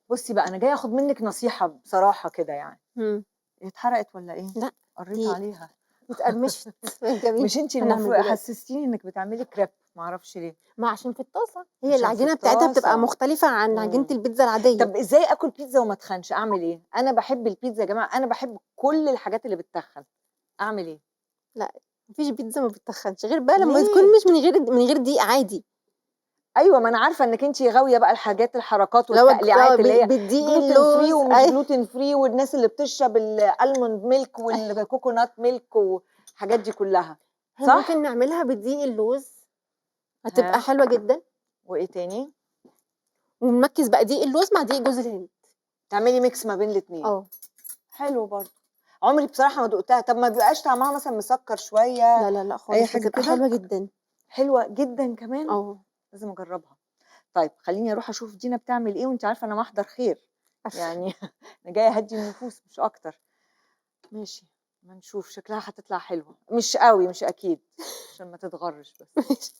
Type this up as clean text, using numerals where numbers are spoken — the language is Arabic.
بصي بقى انا جايه اخد منك نصيحه بصراحه كده يعني. إمم. هي اتحرقت ولا ايه؟ لأ، قريت دي عليها. اتقرمشت جميل. مش انتي هنعمل المفروض دلوقتي. حسستيني انك بتعملي كريب، معرفش ليه. ما عشان في الطاسة، هي عشان في العجينة بتاعتها بتبقى الطاسه. مختلفة عن عجينة امم البيتزا العادية. طب ازاي اكل بيتزا وما اتخنش؟ اعمل ايه؟ انا بحب البيتزا يا جماعه، انا بحب كل الحاجات اللي بتتخن. اعمل ايه؟ لأ، ما فيش بيتزا ما بتتخنش، غير بقى لمّا تكون ليه؟ مش من غير دقيق عادي. ايوه، ما انا عارفه انك انتي غاويه بقى الحاجات الحركات اللي هو والتقليعات اللي هي بالدقيق جلوتين فري اللوز ومش جلوتين فري، والناس اللي بتشرب الالموند ميلك والكوكونات ميلك والحاجات دي كلها. إحنا ممكن صح. نعملها بدقيق اللوز، هتبقى ها. حلوة جدًا. وايه تاني؟ ونمكّس بقى دقيق اللوز مع دقيق جوز الهند. تعملي ميكس ما بين الاتنين. آه. حلو برضه. عمري بصراحه ما دقتها. طب ما بيبقاش طعمها مثلا مسكر شويه؟ لا، لا، لأ اي خالص، حاجه بتبقى كده. حلوة جدًا. حلوه جدا كمان. آه. لازم اجربها. طيب خليني اروح اشوف دينا بتعمل ايه، وانت عارفه انا محضر خير يعني. انا جايه اهدي النفوس مش اكتر. ماشي. ما نشوف، شكلها هتطلع حلوه، مش قوي مش اكيد، عشان ما تتغرش بس.